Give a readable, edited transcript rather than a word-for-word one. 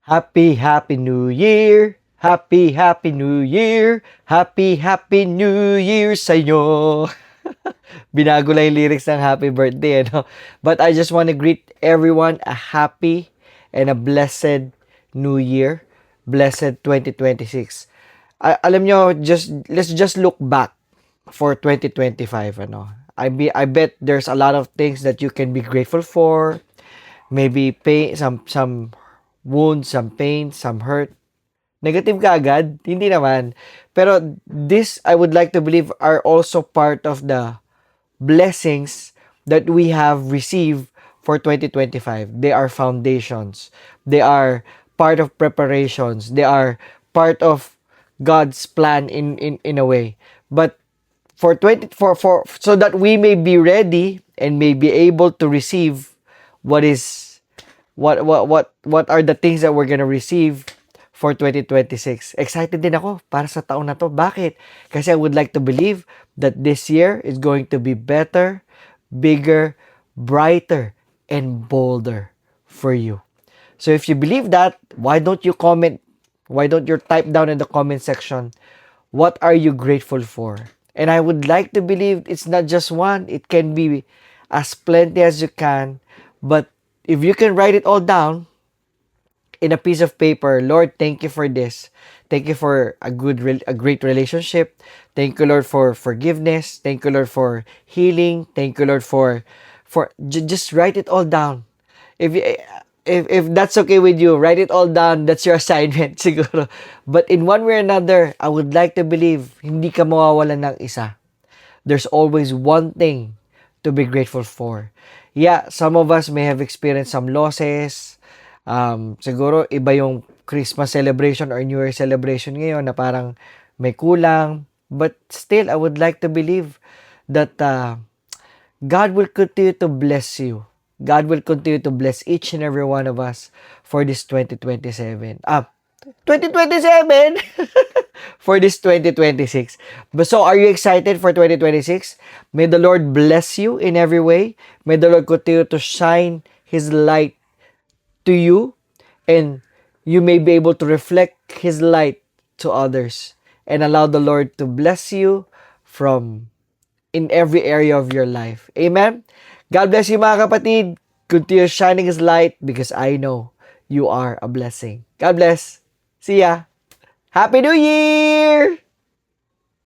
Happy New Year! Happy New Year! Happy New Year sa'yo! Binago lang yung lyrics ng happy birthday, ano? But I just want to greet everyone a happy and a blessed New Year. Blessed 2026. Alam nyo, let's just look back for 2025, ano? I bet there's a lot of things that you can be grateful for. Maybe pain, some wounds, some pain, some hurt. Negative ka agad? Hindi naman. Pero this, I would like to believe, are also part of the blessings that we have received for 2025. They are foundations. They are part of preparations. They are part of God's plan in a way. But for 20 for so that we may be ready and may be able to receive what is what are the things that we're gonna receive for 2026. Excited din ako para sa taon na to. Bakit? Kasi I would like to believe that this year is going to be better, bigger, brighter, and bolder for you. So if you believe that, why don't you comment? Why don't you type down in the comment section, what are you grateful for? And I would like to believe it's not just one. It can be as plenty as you can. But if you can write it all down in a piece of paper, Lord, thank you for this. Thank you for a great relationship. Thank you, Lord, for forgiveness. Thank you, Lord, for healing. Thank you, Lord, just write it all down. If you, if that's okay with you, write it all down. That's your assignment siguro. But in one way or another, I would like to believe hindi ka mawawalan ng isa. There's always one thing to be grateful for. Yeah, some of us may have experienced some losses. Siguro iba yung Christmas celebration or New Year celebration ngayon na parang may kulang. But still, I would like to believe that God will continue to bless you. God will continue to bless each and every one of us for this 2027. 2027? For this 2026. But so, are you excited for 2026? May the Lord bless you in every way. May the Lord continue to shine His light to you, and you may be able to reflect His light to others, and allow the Lord to bless you from in every area of your life. Amen? God bless you, mga kapatid. Continue shining His light because I know you are a blessing. God bless. See ya. Happy New Year!